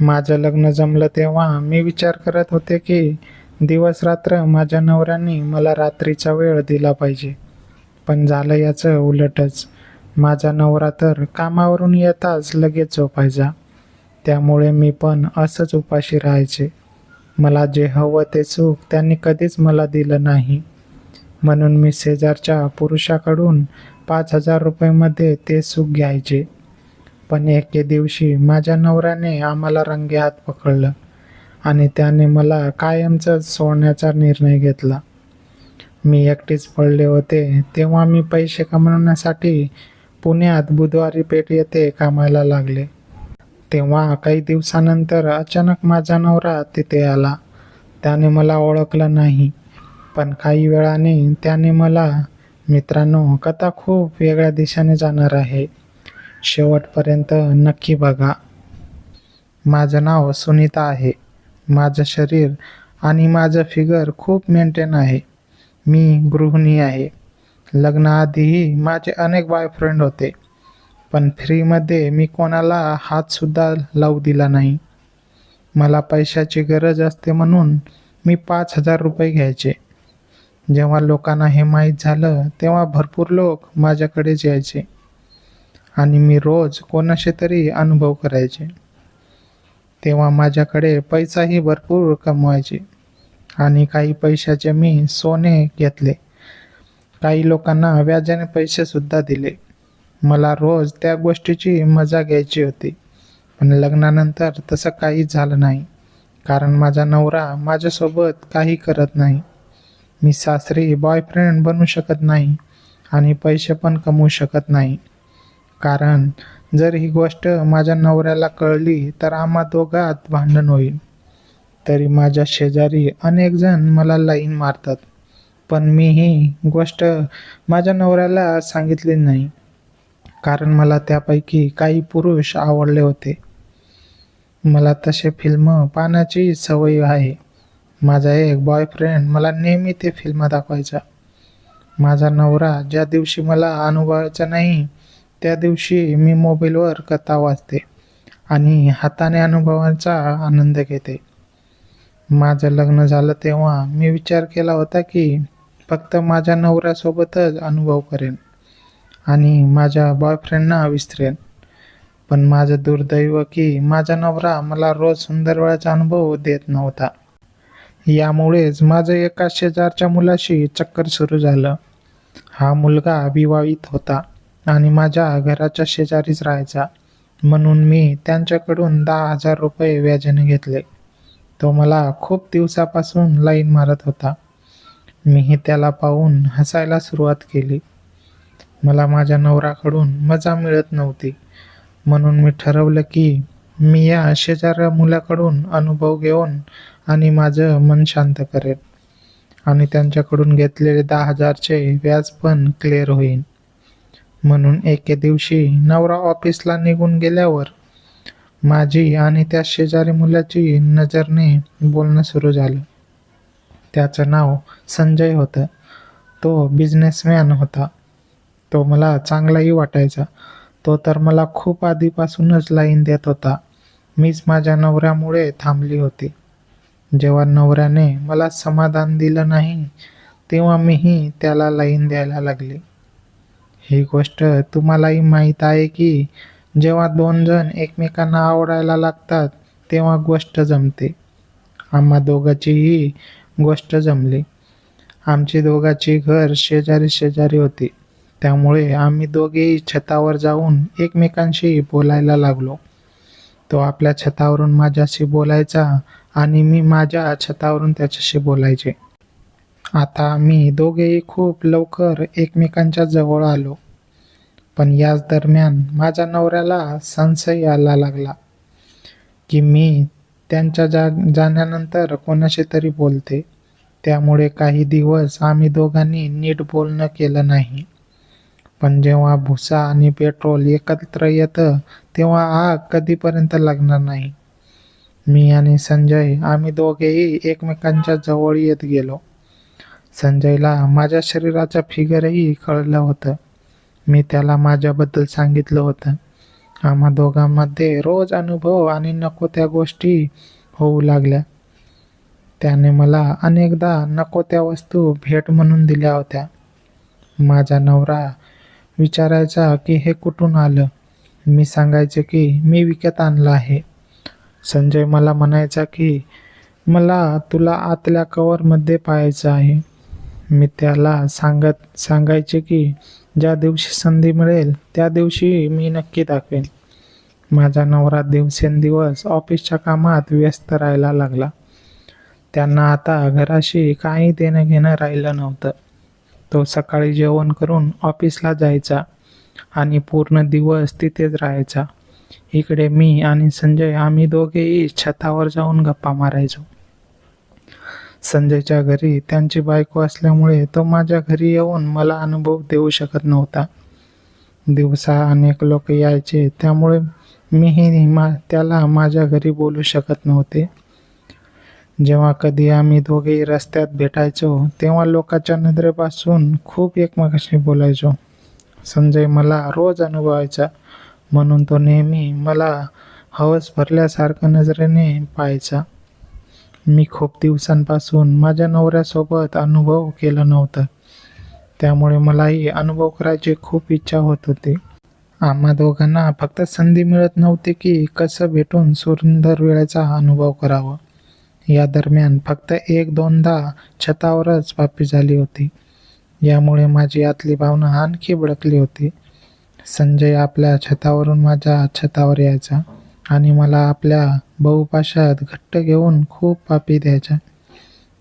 माझं लग्न जमलं तेव्हा मी विचार करत होते की दिवस रात्र माझ्या नवऱ्याने मला रात्रीचा वेळ दिला पाहिजे. पण झालं याचं उलटच. माझा नवरा तर कामावरून येताच लगेच झोपायचा. त्यामुळे मी पण असंच उपाशी राहायचे. मला जे हवं ते सुख त्यांनी कधीच मला दिलं नाही. म्हणून मी शेजारच्या पुरुषाकडून 5,000 रुपये ते सुख घ्यायचे. पण एके दिवशी माझ्या नवऱ्याने आम्हाला रंगेहात पकडलं आणि त्याने मला कायमचं सोडण्याचा निर्णय घेतला. मी एकटीच पडले होते तेव्हा मी पैसे कमवण्यासाठी पुण्यात बुधवारी पेठ येथे कामाला लागले. तेव्हा काही दिवसानंतर अचानक माझा नवरा तिथे आला. त्याने मला ओळखलं नाही, पण काही वेळाने त्याने मला, मित्रांनो, कथा खूप वेगळ्या दिशेने जाणार आहे. शेवटपर्यंत नक्की बघा. माझं नाव सुनीता आहे. माझं शरीर आणि माझं फिगर खूप मेंटेन आहे. मी गृहिणी आहे. लग्नाआधीही माझे अनेक बॉयफ्रेंड होते, पण फ्रीमध्ये मी कोणाला हातसुद्धा लावू दिला नाही. मला पैशाची गरज असते म्हणून मी 5,000 रुपये घ्यायचे. जेव्हा लोकांना हे माहीत झालं तेव्हा भरपूर लोक माझ्याकडेच यायचे आणि मी रोज कोणाशी तरी अनुभव करायचे. तेव्हा माझ्याकडे पैसाही भरपूर कमवायचे आणि काही पैशाचे मी सोने घेतले. काही लोकांना व्याजाने पैसेसुद्धा दिले. मला रोज त्या गोष्टीची मजा घ्यायची होती. पण लग्नानंतर तसं काहीच झालं नाही, कारण माझा नवरा माझ्यासोबत काही करत नाही. मी सासरी बॉयफ्रेंड बनू शकत नाही आणि पैसे पण कमवू शकत नाही, कारण जर ही गोष्ट माझ्या नवऱ्याला कळली तर आम्हा दोघात भांडण होईल. तरी माझ्या शेजारी अनेक जण मला लाईन मारतात, पण मी ही गोष्ट माझ्या नवऱ्याला सांगितली नाही, कारण मला त्यापैकी काही पुरुष आवडले होते. मला तसे फिल्म पाहण्याची सवय आहे. माझा एक बॉयफ्रेंड मला नेहमी ते फिल्म दाखवायचा. माझा नवरा ज्या दिवशी मला अनुभवायचा नाही त्या दिवशी मी मोबाईलवर कथा वाचते आणि हाताने अनुभवाचा आनंद घेते. माझं लग्न झालं तेव्हा मी विचार केला होता की फक्त माझ्या नवऱ्यासोबतच अनुभव करेन आणि माझ्या बॉयफ्रेंडना विसरेन. पण माझं दुर्दैव की माझा नवरा मला रोज सुंदर वेळाचा अनुभव देत नव्हता. यामुळेच माझं एका शेजारच्या मुलाशी चक्कर सुरू झालं. हा मुलगा विवाहित होता आणि माझ्या घराच्या शेजारीच राहायचा. म्हणून मी त्यांच्याकडून 10,000 रुपये व्याजाने घेतले. तो मला खूप दिवसापासून लाईन मारत होता. मीही त्याला पाहून हसायला सुरुवात केली. मला माझ्या नवऱ्याकडून मजा मिळत नव्हती, म्हणून मी ठरवलं की मी या शेजाऱ्या मुलाकडून अनुभव घेऊन आणि माझं मन शांत करेन आणि त्यांच्याकडून घेतलेले 10,000चे व्याज पण क्लिअर होईल. म्हणून एके दिवशी नवरा ऑफिसला निघून गेल्यावर माझी आणि त्या शेजारी मुलाची नजरने बोलणं सुरू झालं. त्याचं नाव संजय होतं. तो बिझनेसमॅन होता. तो मला चांगलाही वाटायचा. तो तर मला खूप आधीपासूनच लाईन देत होता. मीच माझ्या नवऱ्यामुळे थांबली होती. जेव्हा नवऱ्याने मला समाधान दिलं नाही तेव्हा मीही त्याला लाईन द्यायला लागले. ही गोष्ट तुम्हालाही माहीत आहे की जेव्हा दोन जण एकमेकांना आवडायला लागतात तेव्हा गोष्ट जमते. आम्हा दोघांचीही गोष्ट जमली. आमची दोघांची घर शेजारी शेजारी होती. त्यामुळे आम्ही दोघेही छतावर जाऊन एकमेकांशी बोलायला लागलो. तो आपल्या छतावरून माझ्याशी बोलायचा आणि मी माझ्या छतावरून त्याच्याशी बोलायचे. आता आम्ही दोघेही खूप लवकर एकमेकांच्या जवळ आलो. पण याच दरम्यान माझ्या नवऱ्याला संशय यायला लागला की मी त्यांच्या जाण्यानंतर कोणाशी तरी बोलते. त्यामुळे काही दिवस आम्ही दोघांनी नीट बोलणं केलं नाही. पण जेव्हा भुसा आणि पेट्रोल एकत्र येतं तेव्हा आग कधीपर्यंत लागणार नाही. मी आणि संजय आम्ही दोघेही एकमेकांच्या जवळ येत गेलो. संजयला माझ्या शरीराचं फिगरही कळलं होतं. मी त्याला माझ्याबद्दल सांगितलं होतं आम्हा दोघांमध्ये रोज अनुभव आणि नको त्या गोष्टी होऊ लागल्या. त्याने मला अनेकदा नको त्या वस्तू भेट म्हणून दिल्या होत्या. माझा नवरा विचारायचा की हे कुठून आलं. मी सांगायचे की मी विकत आणलं आहे. संजय मला म्हणायचा की मला तुला आतल्या कव्हरमध्ये पाहायचं आहे. मी त्याला सांगायचे की ज्या दिवशी संधी मिळेल त्या दिवशी मी नक्की दाखवेन. माझा नवरा दिवसेंदिवस ऑफिसच्या कामात व्यस्त राहायला लागला. त्यांना आता घराशी काही देणं घेणं राहिलं नव्हतं. तो सकाळी जेवण करून ऑफिसला जायचा आणि पूर्ण दिवस तिथेच राहायचा. इकडे मी आणि संजय आम्ही दोघेही छतावर जाऊन गप्पा मारायचो. संजयच्या घरी त्यांची बायको असल्यामुळे तो माझ्या घरी येऊन मला अनुभव देऊ शकत नव्हता. दिवसा अनेक लोक यायचे, त्यामुळे मीही त्याला माझ्या घरी बोलू शकत नव्हते. जेव्हा कधी आम्ही दोघेही रस्त्यात भेटायचो तेव्हा लोकांच्या नजरेपासून खूप एकमेकांशी बोलायचो. संजय मला रोज अनुभवायचा, म्हणून तो नेहमी मला हवस भरल्यासारखं नजरेने पाहायचा. मी खूप दिवसांपासून माझ्या नवऱ्यासोबत अनुभव केलं नव्हतं, त्यामुळे मलाही अनुभव करायची खूप इच्छा होत होती. आम्हा दोघांना फक्त संधी मिळत नव्हती की कसं भेटून सुंदर वेळेचा अनुभव करावा. या दरम्यान फक्त एक दोनदा छतावरच पापी झाली होती. यामुळे माझी आतली भावना आणखी भडकली होती. संजय आपल्या छतावरून माझ्या छतावर यायचा आणि मला आपल्या बहुपाशात घट्ट घेऊन खूप पापी द्यायचा.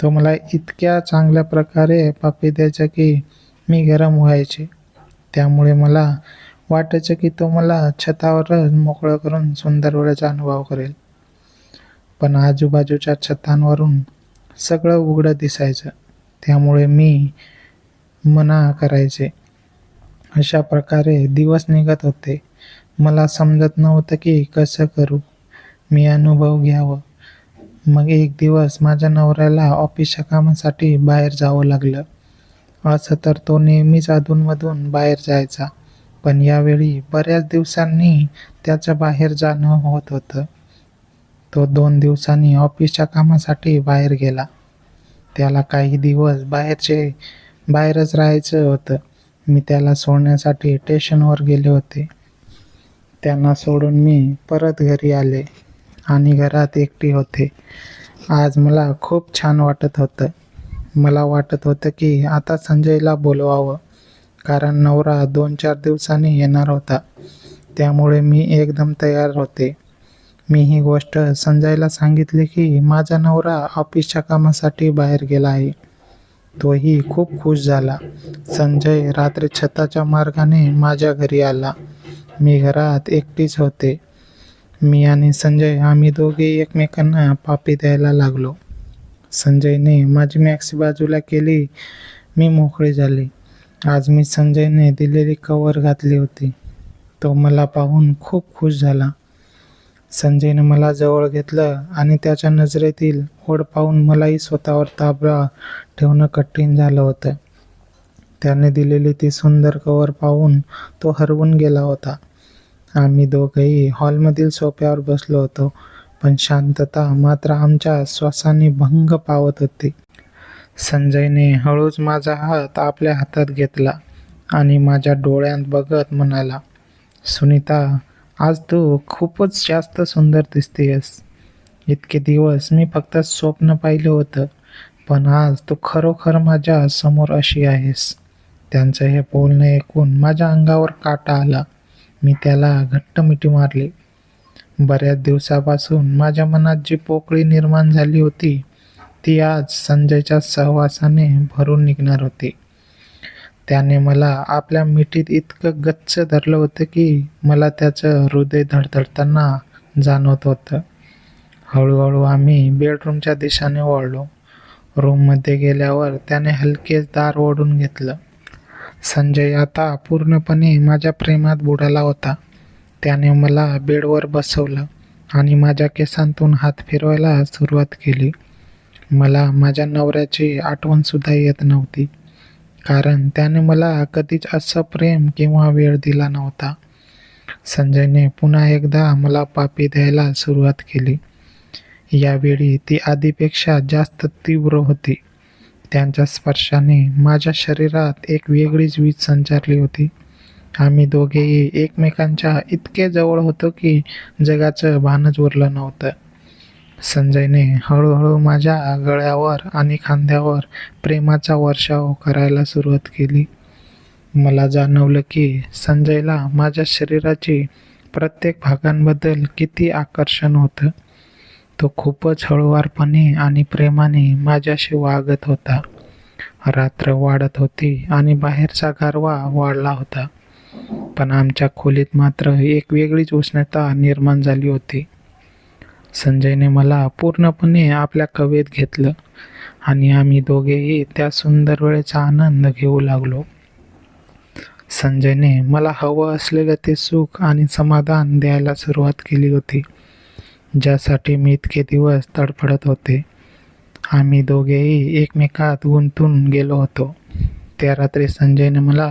तो मला इतक्या चांगल्या प्रकारे पापी द्यायचा की मी गरम व्हायचे. त्यामुळे मला वाटायचं की तो मला छतावरच मोकळं करून सुंदर वेळेचा अनुभव करेल. पण आजूबाजूच्या छतांवरून सगळं उघडं दिसायचं, त्यामुळे मी मना करायचे. अशा प्रकारे दिवस निघत होते. मला समजत नव्हतं की कसं करू, मी अनुभव घ्यावं. मग एक दिवस माझ्या नवऱ्याला ऑफिसच्या कामासाठी बाहेर जावं लागलं. असं तर तो नेहमीच अधूनमधून बाहेर जायचा, पण यावेळी बऱ्याच दिवसांनी त्याचं बाहेर जाणं होत होतं. तो 2 दिवसांनी ऑफिसच्या कामासाठी बाहेर गेला. त्याला काही दिवस बाहेरच राहायचं होतं. मी त्याला सोडण्यासाठी स्टेशनवर गेले होते. त्यांना सोडून मी परत घरी आले आणि घरात एकटी होते. आज मला खूप छान वाटत होतं. मला वाटत होतं की आता संजयला बोलवावं, कारण नवरा 2-4 दिवसांनी येणार होता. त्यामुळे मी एकदम तयार होते. मी ही गोष्ट संजयला सांगितली की माझा नवरा ऑफिसच्या कामासाठी बाहेर गेला आहे. तोही खूप खुश झाला. संजय रात्री छताच्या मार्गाने माझ्या घरी आला. मी घरात एकटीच होते. मी आणि संजय आम्ही दोघे एकमेकांना पापी द्यायला लागलो. संजयने माझी मॅक्सी बाजूला केली. मी मोकळी झाली. आज मी संजयने दिलेली कवर घातली होती. तो मला पाहून खूप खुश झाला. संजयने मला जवळ घेतलं आणि त्याच्या नजरेतील ओढ पाहून मलाही स्वतःवर ताबा ठेवणं कठीण झालं होतं. त्याने दिलेली ती सुंदर कवर पाहून तो हरवून गेला होता. आम्ही दोघंही हॉलमधील सोफ्यावर बसलो होतो, पण शांतता मात्र आमच्या श्वासांनी भंग पावत होती. संजयने हळूच माझा हात आपल्या हातात घेतला आणि माझ्या डोळ्यात बघत म्हणाला, सुनीता, आज तू खूपच जास्त सुंदर दिसतेयस. इतके दिवस मी फक्त स्वप्न पाहिलं होतं, पण आज तू खरोखर माझ्या समोर अशी आहेस. त्यांचं हे बोलणं ऐकून माझ्या अंगावर काटा आला. मी त्याला घट्ट मिठी मारली. बऱ्याच दिवसापासून माझ्या मनात जी पोकळी निर्माण झाली होती ती आज संजयच्या सहवासाने भरून निघणार होती. त्याने मला आपल्या मिठीत इतकं गच्च धरलं होतं की मला त्याचं हृदय धडधडताना जाणवत होतं. हळूहळू आम्ही बेडरूमच्या दिशेने वळलो. रूममध्ये गेल्यावर त्याने हलकेच दार ओढून घेतलं. संजय आता पूर्णपणे माझ्या प्रेमात बुडाला होता. त्याने मला बेडवर बसवलं आणि माझ्या केसांतून हात फिरवायला सुरुवात केली. मला माझ्या नवऱ्याची आठवणसुद्धा येत नव्हती, कारण त्याने मला कधीच असं प्रेम किंवा वेळ दिला नव्हता. संजयने पुन्हा एकदा मला पापी द्यायला सुरुवात केली. यावेळी ती आधीपेक्षा जास्त तीव्र होती. त्यांच्या स्पर्शाने माझ्या शरीरात एक वेगळीच वीज संचारली होती. आम्ही दोघेही एकमेकांच्या इतके जवळ होतो की जगाचं भानच उरलं नव्हतं. संजयने हळूहळू माझ्या गळ्यावर आणि खांद्यावर प्रेमाचा वर्षाव करायला सुरुवात केली. मला जाणवलं की संजयला माझ्या शरीराची प्रत्येक भागांबद्दल किती आकर्षण होतं. तो खूपच हळुवारपणे आणि प्रेमाने माझ्याशी वागत होता. रात्र वाढत होती आणि बाहेरचा गारवा वाढला होता. पण आमच्या खोलीत मात्र एक वेगळीच उष्णता निर्माण झाली होती. संजयने मला पूर्णपणे आपल्या कवेत घेतलं आणि आम्ही दोघेही त्या सुंदर वेळेचा आनंद घेऊ लागलो. संजयने मला हवं असलेलं ते सुख आणि समाधान द्यायला सुरुवात केली होती, ज्यासाठी मी इतके दिवस तडफडत होते. आम्ही दोघेही एकमेकात गुंतून गेलो होतो. त्या रात्री संजयने मला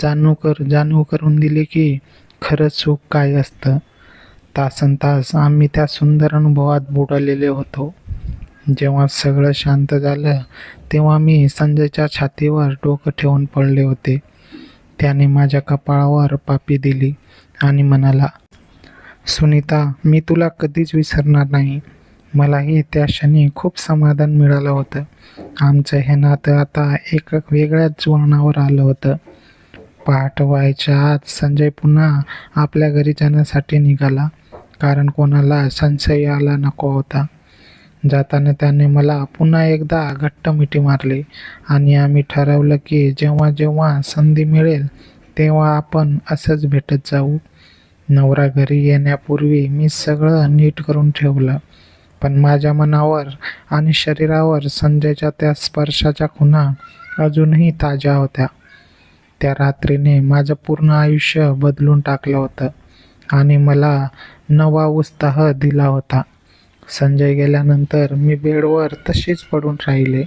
जाणीव करून दिली की खरंच सुख काय असतं. तासनतास आम्ही त्या सुंदर अनुभवात बुडालेले होतो. जेव्हा सगळं शांत झालं तेव्हा मी संजयच्या छातीवर डोकं ठेवून पडले होते. त्याने माझ्या कपाळावर पापी दिली आणि म्हणाला, "सुनीता, मी तुला कधीच विसरणार नाही." मलाही त्या क्षणी खूप समाधान मिळालं होतं. आमचं हे नातं आता एक वेगळ्याच वळणावर आलं होतं. पहाट व्हायच्या आत संजय पुन्हा आपल्या घरी जाण्यासाठी निघाला, कारण कोणाला संशय यायला नको होता. जाताना त्याने मला पुन्हा एकदा घट्ट मिठी मारली आणि आम्ही ठरवलं की जेव्हा जेव्हा संधी मिळेल तेव्हा आपण असंच भेटत जाऊ. नवरा घरी येण्यापूर्वी मी सगळं नीट करून ठेवलं, पण माझ्या मनावर आणि शरीरावर संजयच्या त्या स्पर्शाच्या खुणा अजूनही ताज्या होत्या. त्या रात्रीने माझं पूर्ण आयुष्य बदलून टाकलं होतं आणि मला नवा उत्साह दिला होता. संजय गेल्यानंतर मी बेडवर तशीच पडून राहिले.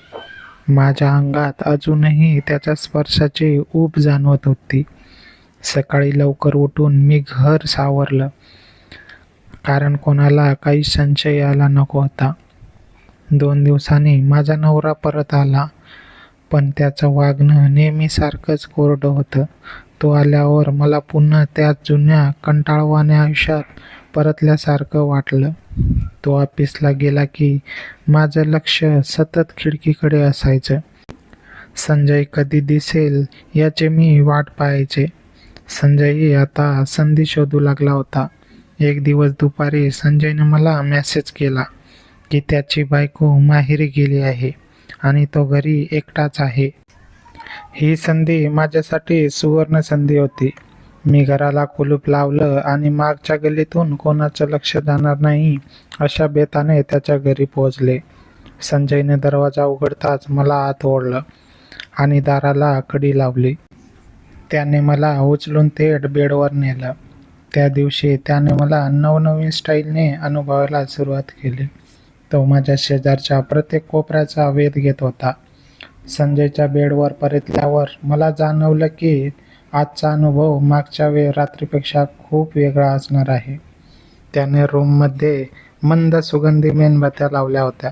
माझ्या अंगात अजूनही त्याच्या स्पर्शाची ऊब जाणवत होती. सकाळी लवकर उठून मी घर सावरलं, कारण कोणाला काही संशय यायला नको होता. 2 दिवसांनी माझा नवरा परत आला, पण त्याचं वागणं नेहमीसारखंच कोरडं होतं. तो आल्यावर मला पुन्हा त्याच जुन्या कंटाळवाण्या आयुष्यात परतल्यासारखं वाटलं. तो ऑफिसला गेला की माझं लक्ष सतत खिडकीकडे असायचं. संजय कधी दिसेल याची मी वाट पाहायचे. संजयही आता संधी शोधू लागला होता. एक दिवस दुपारी संजयने मला मेसेज केला की त्याची बायको माहेरी गेली आहे आणि तो घरी एकटाच आहे. ही संधी माझ्यासाठी सुवर्ण संधी होती. मी घराला कुलूप लावलं आणि मागच्या गल्लीतून कोणाचं लक्ष जाणार नाही अशा बेताने त्याच्या घरी पोहोचले. संजयने दरवाजा उघडताच मला आत ओढलं आणि दाराला कडी लावली. त्याने मला उचलून थेट बेडवर नेलं. त्या दिवशी त्याने मला नवनवीन स्टाईलने अनुभवायला सुरुवात केली. तो माझ्या शेजारच्या प्रत्येक कोपऱ्याचा वेध घेत होता. संजयच्या बेडवर परतल्यावर मला जाणवलं की आजचा अनुभव मागच्या रात्रीपेक्षा खूप वेगळा असणार आहे. त्याने रूममध्ये मंद सुगंधी मेणबत्त्या लावल्या होत्या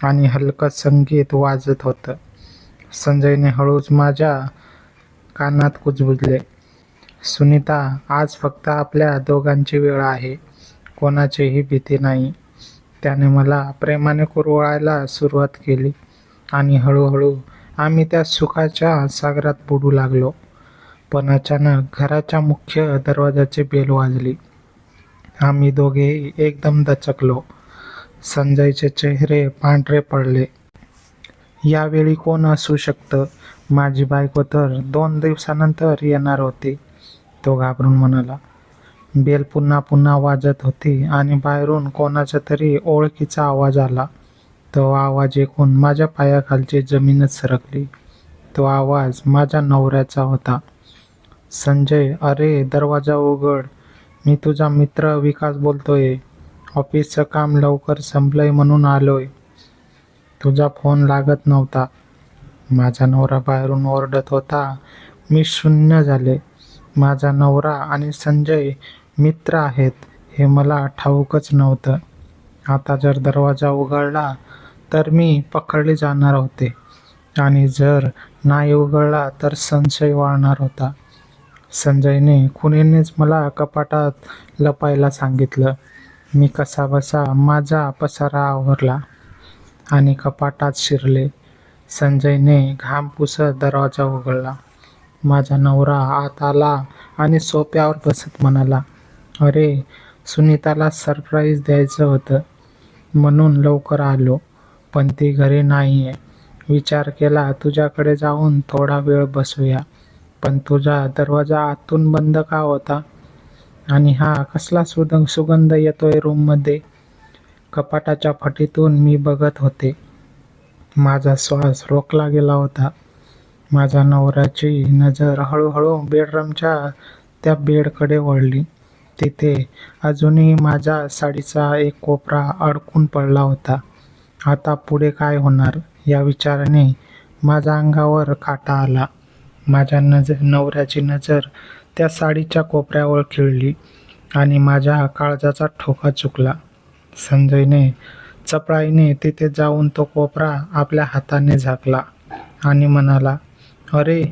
आणि हलकं संगीत वाजत होतं. संजयने हळूच माझ्या कानात कुजबुजले, "सुनीता, आज फक्त आपल्या दोघांची वेळ आहे. कोणाचीही भीती नाही." त्याने मला प्रेमाने कुरवाळायला सुरुवात केली आणि हळूहळू आम्ही त्या सुखाच्या सागरात बुडू लागलो. पण अचानक घराच्या मुख्य दरवाजाची बेल वाजली. आम्ही दोघेही एकदम दचकलो. संजयचे चेहरे पांढरे पडले. यावेळी कोण असू शकतं? माझी बायको तर 2 दिवसानंतर येणार होती, तो घाबरून म्हणाला. बेल पुन्हा पुन्हा वाजत होती आणि बाहेरून कोणाचा तरी ओळखीचा आवाज आला. तो आवाज ऐकून माझ्या पायाखालची जमीनच सरकली. तो आवाज माझ्या नवऱ्याचा होता. "संजय, अरे दरवाजा उघड. मी तुझा मित्र विकास बोलतोय. ऑफिसचं काम लवकर संपलंय म्हणून आलोय. तुझा फोन लागत नव्हता." माझा नवरा बाहेरून ओरडत होता. मी शून्य झाले. माझा नवरा आणि संजय मित्र आहेत हे मला ठाऊकच नव्हतं. आता जर दरवाजा उघडला तर मी पकडले जाणार होते आणि जर नाही उघडला तर संशय वाढणार होता. संजयने खुणेनेच मला कपाटात लपायला सांगितलं. मी कसाबसा माझा पसारा आवरला आणि कपाटात शिरले. संजयने घाम पुसत दरवाजा उघडला. माझा नवरा आत आला आणि सोफ्यावर बसत म्हणाला, "अरे, सुनीताला सरप्राईज द्यायचं होतं म्हणून लवकर आलो, पण ती घरी नाहीये. विचार केला तुझ्याकडे जाऊन थोडा वेळ बसूया, पण तुझा दरवाजा आतून बंद का होता? आणि हा कसला सुगंध येतोय रूममध्ये?" कपाटाच्या फटीतून मी बघत होते. माझा श्वास रोखला गेला होता. माझ्या नवऱ्याची नजर हळूहळू बेडरूमच्या त्या बेडकडे वळली. तिथे अजूनही माझ्या साडीचा एक कोपरा अडकून पडला होता. आता पुढे काय होणार या विचाराने माझ्या अंगावर काटा आला. माझ्या नवऱ्याची नजर त्या साडीच्या कोपऱ्यावर खिळली आणि माझ्या काळजाचा ठोका चुकला. संजयने चपळाईने तिथे जाऊन तो कोपरा आपल्या हाताने झाकला आणि म्हणाला, "अरे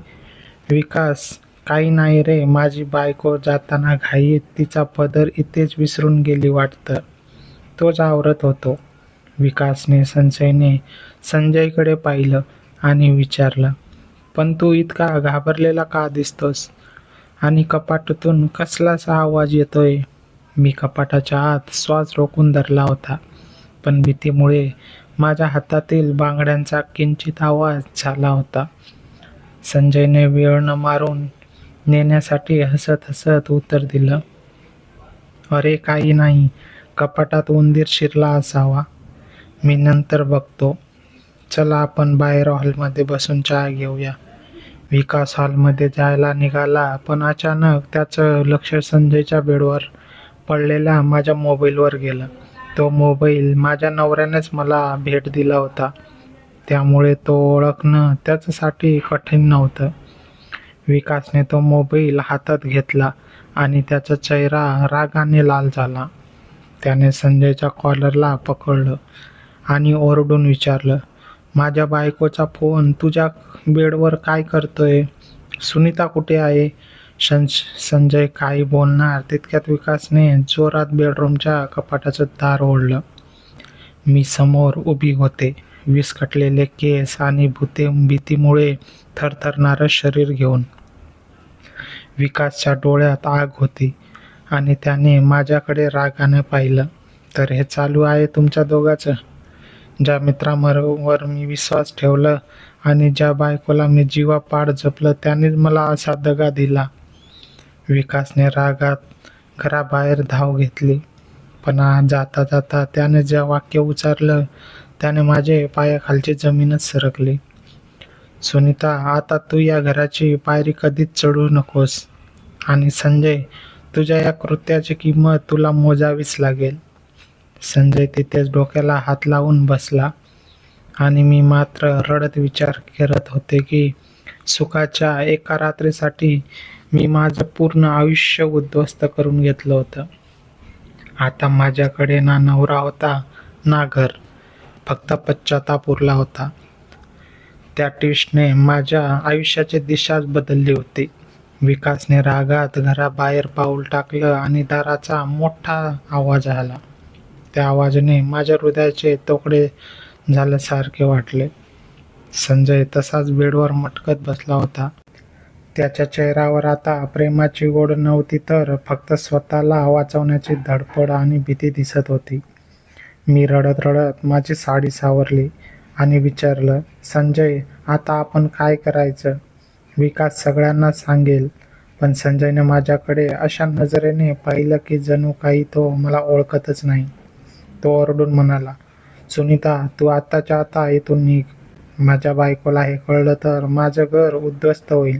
विकास, काही नाही रे, माझी बायको जाताना घाईत तिचा पदर इथेच विसरून गेली वाटतं." तोच आवरत होतो. विकासने संजयकडे पाहिलं आणि विचारलं, "पण तू इतका घाबरलेला का दिसतोस? आणि कपाटातून कसलासा आवाज येतोय?" मी कपाटाच्या आत श्वास रोखून धरला होता, पण भीतीमुळे माझ्या हातातील बांगड्यांचा किंचित आवाज झाला होता. संजयने वेळ न मारून नेण्यासाठी हसत हसत उत्तर दिलं, "अरे काही नाही, कपाटात उंदीर शिरला असावा. मी नंतर बघतो. चला आपण बाहेर हॉलमध्ये बसून चहा घेऊया." विकास हॉलमध्ये जायला निघाला, पण अचानक त्याचं लक्ष संजयच्या बेडवर पडलेल्या माझ्या मोबाईलवर गेलं. तो मोबाईल माझ्या नवऱ्यानेच मला भेट दिला होता, त्यामुळे तो ओळखणं त्याच्यासाठी कठीण नव्हतं. विकासने तो मोबाईल हातात घेतला आणि त्याचा चेहरा रागाने लाल झाला. त्याने संजयच्या कॉलरला पकडलं आणि ओरडून विचारलं, "माझ्या बायकोचा फोन तुझ्या बेडवर काय करतोय? सुनीता कुठे आहे?" संजय काही बोलणार तितक्यात विकासने जोरात बेडरूमच्या कपाटाचं दार ओढलं. मी समोर उभी होते, विस्कटलेले केस आणि भीतीमुळे थरथरणारं शरीर घेऊन. विकासच्या डोळ्यात आग होती आणि त्याने माझ्याकडे रागाने पाहिलं. "तर हे चालू आहे तुमच्या दोघांचं? ज्या मित्रांवर मी विश्वास ठेवला आणि ज्या बायकोला मी जीवापाड जपलं त्यानेच मला असा दगा दिला." विकासने रागात घराबाहेर धाव घेतली, पण जाता जाता त्याने जे वाक्य उच्चारलं त्याने माझे पायाखालची जमीनच सरकली. "सुनीता, आता तू या घराची पायरी कधीच चढू नकोस. आणि संजय, तुझ्या या कृत्याची किंमत तुला मोजावीच लागेल." संजय तिथेच डोक्याला हात लावून बसला आणि मी मात्र रडत विचार करत होते की सुखाच्या एका रात्रीसाठी मी माझं पूर्ण आयुष्य उद्ध्वस्त करून घेतलं होतं. आता माझ्याकडे ना नवरा होता ना घर, फक्त पश्चाताप उरला होता. त्या ट्विस्टने माझ्या आयुष्याची दिशाच बदलली होती. विकासने रागात घराबाहेर पाऊल टाकलं आणि दाराचा मोठा आवाज आला. त्या आवाजाने माझ्या हृदयाचे तुकडे झाल्यासारखे वाटले. संजय तसाच बेडवर मटकत बसला होता. त्याच्या चेहऱ्यावर आता प्रेमाची ओढ नव्हती, तर फक्त स्वतःला वाचवण्याची धडपड आणि भीती दिसत होती. मी रडत रडत माझी साडी सावरली आणि विचारलं, "संजय, आता आपण काय करायचं?" विकास सगळ्यांना सांगेल. पण संजयने माझ्याकडे अशा नजरेने पाहिलं की जणू काही तो मला ओळखतच नाही. तो ओरडून म्हणाला, "सुनीता, तू आत्ताच्या आता इथून निघ. माझ्या बायकोला हे कळलं तर माझं घर उद्ध्वस्त होईल.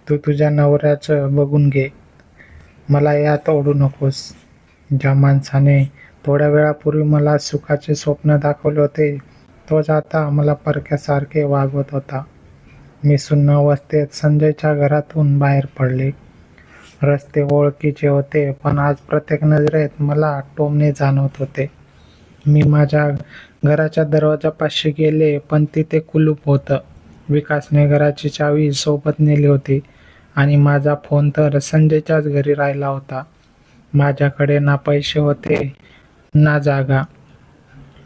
तू तुझ्या नवऱ्याचं बघून घे. मला यात ओढू नकोस." ज्या माणसाने थोड्या वेळापूर्वी मला सुखाचे स्वप्न दाखवले होते, तोच आता मला परक्यासारखे वागवत होता. मी सुन्न अवस्थेत संजयच्या घरातून बाहेर पडले. रस्ते ओळखीचे होते, पण आज प्रत्येक नजरेत मला टोमणे जाणवत होते. मी माझ्या घराच्या दरवाजापाशी गेले, पण तिथे कुलूप होतं. विकासने घराची चावी सोबत नेली होती आणि माझा फोन तर संजयच्याच घरी राहिला होता. माझ्याकडे ना पैसे होते ना जागा.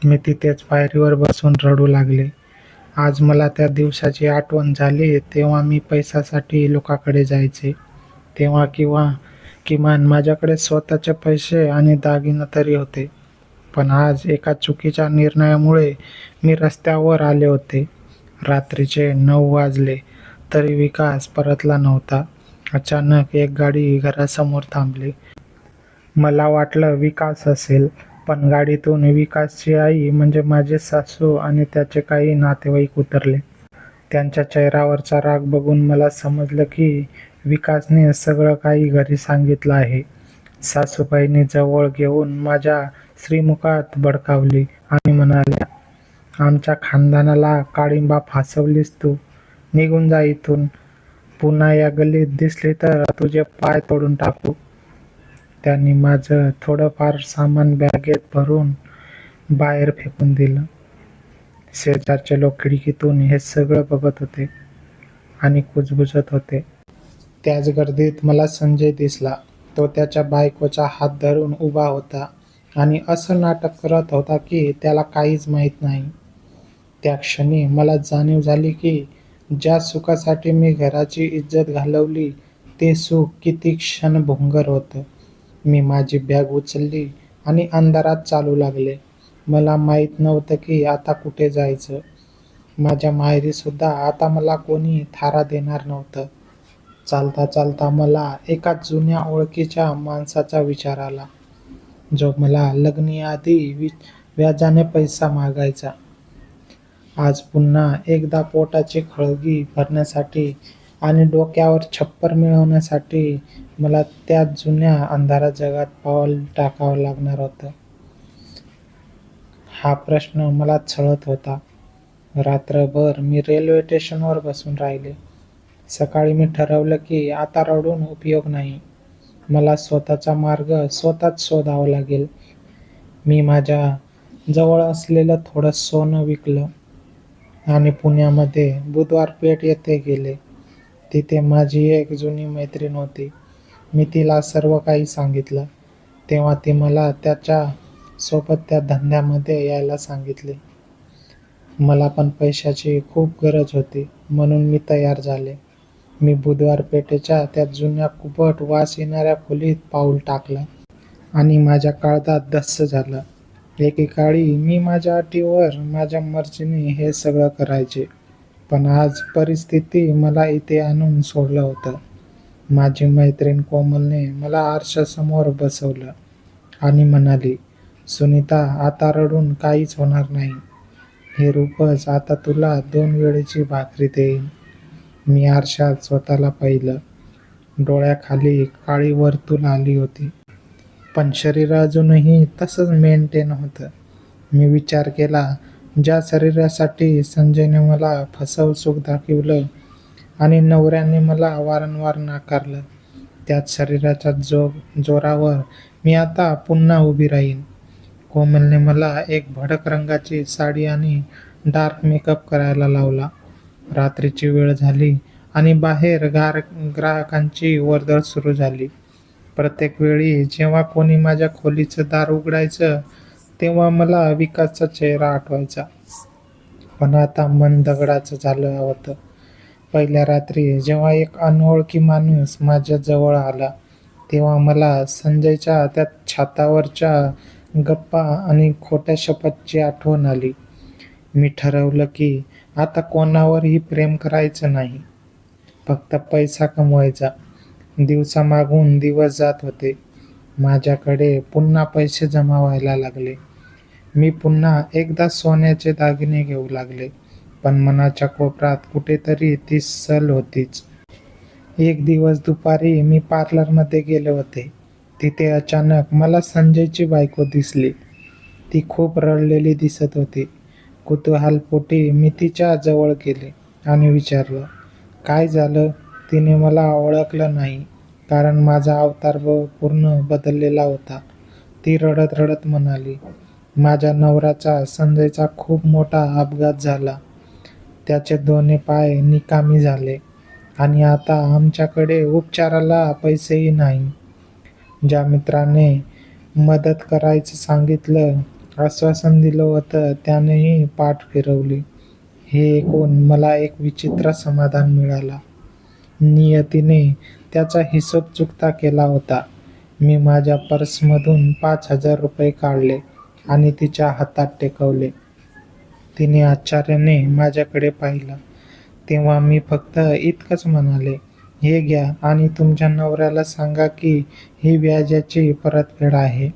मी तिथेच पायरीवर बसून रडू लागले. आज मला त्या दिवसाची आठवण झाली, तेव्हा मी पैशासाठी लोकांकडे जायचे. तेव्हा किमान माझ्याकडे स्वतःचे पैसे आणि दागिने तरी होते. पण आज एका चुकीच्या निर्णयामुळे मी रस्त्यावर आले होते. रात्रीचे 9 वाजले तरी विकास परतला नव्हता. अचानक एक गाडी घरासमोर थांबली. मला वाटलं विकास असेल, पण गाडीतून विकासची आई म्हणजे माझी सासू आणि त्याचे काही नातेवाईक उतरले. त्यांच्या चेहऱ्यावरचा राग बघून मला समजलं की विकासने सगळं काही घरी सांगितलं आहे. सासूबाईंनी जवळ घेऊन माझ्या श्रीमुखात बडकावली आणि म्हणाल्या, "आमच्या खानदानाला काळिंबा फासवलीस तू. निघून जा इथून. पुन्हा या गल्लीत दिसली तर तुझे पाय तोडून टाकू." त्यांनी माझं थोडंफार सामान बॅगेत भरून बाहेर फेकून दिलं. शेजारचे लोक खिडकीतून हे सगळं बघत होते आणि कुजबुजत होते. त्याच गर्दीत मला संजय दिसला. तो त्याच्या बायकोचा हात धरून उभा होता आणि असं नाटक करत होता की त्याला काहीच माहीत नाही. त्या क्षणी मला जाणीव झाली की ज्या सुखासाठी मी घराची इज्जत घालवली, ते सुख किती क्षणभंगुर होतं. मी माझी बॅग उचलली आणि अंधारात चालू लागले. मला माहीत नव्हतं की आता कुठे जायचं. माझ्या माहेरी सुद्धा आता मला कोणी थारा देणार नव्हतं. चालता चालता मला एका जुन्या ओळखीच्या माणसाचा विचार आला, जो मला लग्नाआधी व्याजाने पैसा मागायचा. आज पुन्हा एकदा पोटाची खळगी भरण्यासाठी आणि डोक्यावर छप्पर मिळवण्यासाठी मला त्याच जुन्या अंधाऱ्या जगात पाऊल टाकावं लागणार होतं. हा प्रश्न मला छळत होता. रात्रभर मी रेल्वे स्टेशनवर बसून राहिले. सकाळी मी ठरवलं की आता रडून उपयोग नाही. मला स्वतःचा मार्ग स्वतःच शोधावा लागेल. मी माझ्या जवळ असलेलं थोडं सोनं विकलं आणि पुण्यामध्ये बुधवार पेठ येथे गेले. तिथे माझी एक जुनी मैत्रीण होती. मी तिला सर्व काही सांगितलं. तेव्हा ती मला त्याच्या सोबत त्या धंद्यामध्ये यायला सांगितले. मला पण पैशाची खूप गरज होती, म्हणून मी तयार झाले. मी बुधवार पेठेच्या त्या जुन्या कुबट वास येणाऱ्या खोलीत पाऊल टाकलं आणि माझ्या काळजात धस्स झालं. एकेकाळी मी माझ्या अटीवर माझ्या मर्जीने हे सगळं करायचे, पण आज परिस्थिती मला इथे आणून सोडलं होतं. माझी मैत्रीण कोमलने मला आरशासमोर बसवलं आणि म्हणाली, "सुनीता, आता रडून काहीच होणार नाही. हे रूपच आता तुला 2 वेळेची भाकरी देईन." मी आरशात स्वतःला पाहिलं. डोळ्याखाली काळी वर्तुळ आली होती, पण शरीर अजूनही तसंच मेंटेन होतं. मी विचार केला, ज्या शरीरासाठी संजयने मला फसवून सुख दाखवलं आणि नवऱ्याने मला वारंवार नाकारलं, त्याच शरीराच्या जोरावर मी आता पुन्हा उभी राहीन. कोमलने मला एक भडक रंगाची साडी आणि डार्क मेकअप करायला लावला. रात्रीची वेळ झाली आणि बाहेर ग्राहकांची वर्दळ सुरू झाली. प्रत्येक वेळी जेव्हा कोणी माझ्या खोलीचं दार उघडायचं, तेव्हा मला विकासचा चेहरा आठवायचा. पण आता मन दगडाचं झालं होतं. पहिल्या रात्री जेव्हा एक अनोळखी माणूस माझ्या जवळ आला, तेव्हा मला संजयच्या त्या छतावरच्या गप्पा आणि खोट्या शपथची आठवण आली. मी ठरवलं की आता कोणावरही प्रेम करायचं नाही, फक्त पैसा कमवायचा. दिवसामागून दिवस जात होते. माझ्याकडे पुन्हा पैसे जमा व्हायला लागले. मी पुन्हा एकदा सोन्याचे दागिने घेऊ लागले, पण मनाच्या कोपऱ्यात कुठेतरी ती सल होतीच. एक दिवस दुपारी मी पार्लरमध्ये गेले होते. तिथे अचानक मला संजयची बायको दिसली. ती खूप रडलेली दिसत होती. कुतूहलपोटी मी तिच्या जवळ गेले आणि विचारलं, "काय झालं?" तिने मला ओळखलं नाही. कारण माझा अवतार पूर्ण बदललेला होता. ती रडत रडत म्हणाली, माझ्या नवऱ्याचा संजयचा खूप मोठा अपघात झाला. त्याचे दोन्ही पाय निकामी झाले आणि आता आमच्याकडे उपचाराला पैसेही नाही. ज्या मित्राने मदत करायचं सांगितलं, आश्वासन दिलं होतं, त्यानेही पाठ फिरवली. हे ऐकून मला एक विचित्र समाधान मिळाला. नियतीने त्याचा हिशोब चुकता केला होता. मी माझ्या पर्समधून 5,000 रुपये काढले आणि तिच्या हातात टेकवले. तिने आश्चर्याने माझ्याकडे पाहिलं. तेव्हा मी फक्त इतकंच म्हणाले, हे घ्या आणि तुमच्या नवऱ्याला सांगा की ही व्याजाची परतफेड आहे.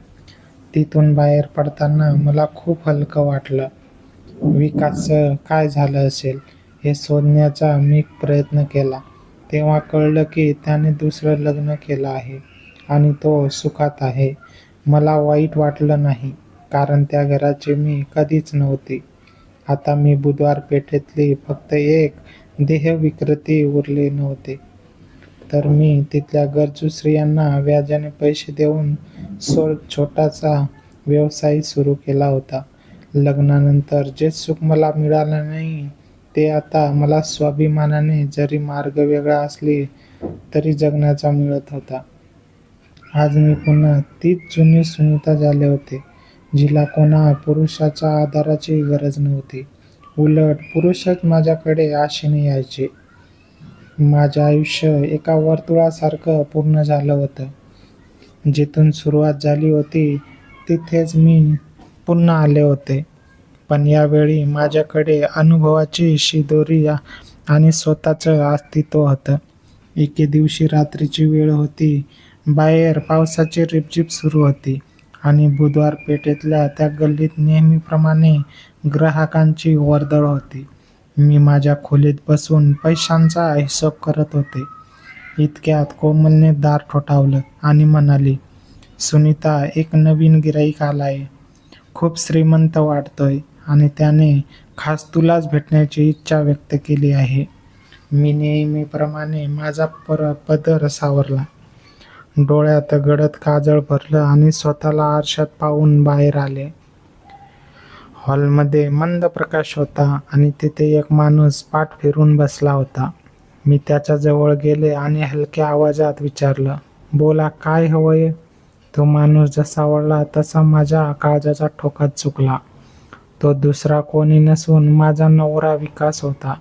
तिथून बाहेर पडताना मला खूप हलकं वाटलं. विकासचं काय झालं असेल हे शोधण्याचा मी प्रयत्न केला. तेव्हा कळलं की त्याने दुसरं लग्न केलं आहे आणि तो सुखात आहे. मला वाईट वाटलं नाही, कारण त्या घराची मी कधीच नव्हती. आता मी बुधवार पेठेतली फक्त एक देहविक्रेती उरले नव्हते, तर मी तिथल्या गरजू स्त्रियांना व्याजाने पैसे देऊन छोटासा व्यवसाय सुरू केला होता. लग्नानंतर जे सुख मला मिळालं नाही, ते आता मला स्वाभिमानाने, जरी मार्ग वेगळा असले तरी जगण्याचा मिळत होता. आज मी पुन्हा तीच जुनी सुनीता झाले होते, जिला कोणा पुरुषाच्या आधाराची गरज नव्हती. उलट पुरुषच माझ्याकडे आशेने यायचे. माझं आयुष्य एका वर्तुळासारखं पूर्ण झालं होतं. जिथून सुरुवात झाली होती तिथेच मी पुन्हा आले होते. पण यावेळी माझ्याकडे अनुभवाची शिदोरी आणि स्वतःचं अस्तित्व होतं. एके दिवशी रात्रीची वेळ होती. बाहेर पावसाची रिपझिप सुरू होती आणि बुधवार पेठेतल्या त्या गल्लीत नेहमीप्रमाणे ग्राहकांची वर्दळ होती. मी माझ्या खोलीत बसून पैशांचा हिशोब करत होते. इतक्यात कोमलने दार ठोठावलं आणि म्हणाली, सुनीता, एक नवीन गिराईक आलाय. खूप श्रीमंत वाटतोय आणि त्याने खास तुलाच भेटण्याची इच्छा व्यक्त केली आहे. मी नेहमीप्रमाणे माझा पदर सावरला. डोळ्यात गडद काजळ भरलं आणि स्वतःला आरशात पाहून बाहेर आले. हॉलमध्ये मंद प्रकाश होता आणि तिथे एक माणूस पाठ फिरून बसला होता. मी त्याच्या जवळ गेले आणि हलक्या आवाजात विचारलं, बोला, काय हवंय? तो माणूस जसा वळला तसा माझ्या काळजाचा ठोकाच चुकला. तो दुसरा कोणी नसून माझा नवरा विकास होता.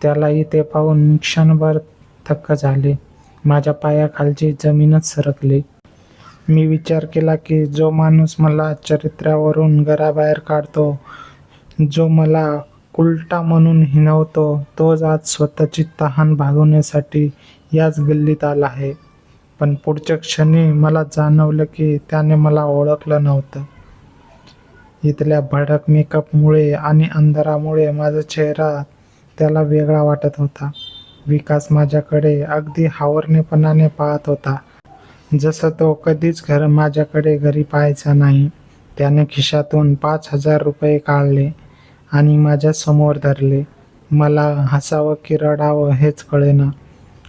त्याला इथे पाहून मी क्षणभर थक्क झाले. माझ्या पायाखालची जमीनच सरकली. मी विचार केला की जो माणूस मला चरित्र्यावरून घराबाहेर काढतो, जो मला उलटा म्हणून हिणवतो, तोच आज स्वतःची तहान भागवण्यासाठी याच गल्लीत आला आहे. पण पुढच्या क्षणी मला जाणवलं की त्याने मला ओळखलं नव्हतं. इथल्या भडक मेकअपमुळे आणि अंधारामुळे माझा चेहरा त्याला वेगळा वाटत होता. विकास माझ्याकडे अगदी हावरणेपणाने पाहत होता, जसं तो कधीच माझ्याकडे घरी पाहायचा नाही. त्याने खिशातून 5,000 रुपये काढले आणि माझ्या समोर धरले. मला हसावं की रडावं हेच कळेना,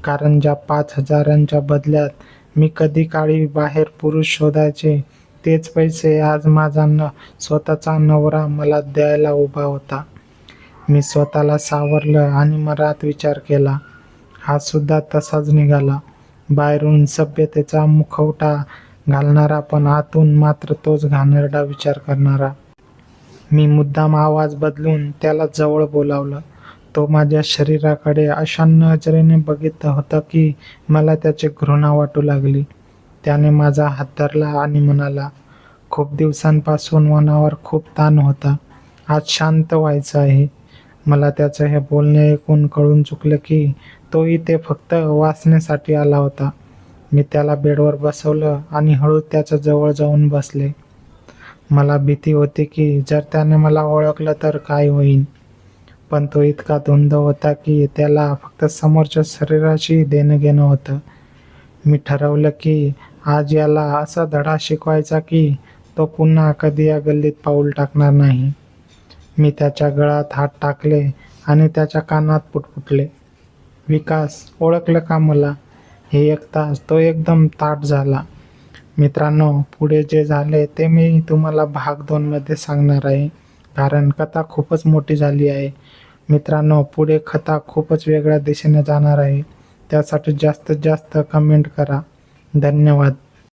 कारण ज्या 5,000च्या बदल्यात मी कधी काळी बाहेर पुरुष शोधायचे, तेच पैसे आज माझा स्वतःचा नवरा मला द्यायला उभा होता. मी स्वतःला सावरलं आणि मनात विचार केला, हा सुद्धा तसाच निघाला. बाहेरून सभ्यतेचा मुखवटा घालणारा, पण आतून मात्र तोच घाणेरडा विचार करणारा. मी मुद्दाम आवाज बदलून त्याला जवळ बोलावलं. तो माझ्या शरीराकडे अशा नजरेने बघत होता की मला त्याची घृणा वाटू लागली. त्याने माझा हात धरला आणि म्हणाला, खूप दिवसांपासून मनावर खूप ताण होता. आज शांत व्हायचं आहे. मला त्याचं हे बोलणे ऐकून कळून चुकलं की तो इथे फक्त वाचण्यासाठी आला होता. मी त्याला बेडवर बसवलं आणि हळूच त्याच्या जवळ जाऊन बसले. मला भीती होती की जर त्याने मला ओळखलं तर काय होईल. पण तो इतका धुंद होता की त्याला फक्त समोरच्या शरीराशी देणं घेणं होतं. मी ठरवलं की आज याला असा धडा शिकवायचा की तो पुन्हा कधी या गल्लीत पाऊल टाकणार नाही. मी त्याच्या गळ्यात हात टाकले आणि त्याच्या कानात पुटपुटले, विकास, ओळखलं का मला? हे 1 तास तो एकदम ताठ झाला. मित्रांनो, पुढे जे झाले ते मी तुम्हाला भाग 2 मध्ये सांगणार आहे. कारण कथा खूपच मोठी झाली आहे. मित्रांनो, पुढे कथा खूपच वेगळ्या दिशेने जाणार आहे. त्यासाठी जास्तीत जास्त कमेंट करा. धन्यवाद.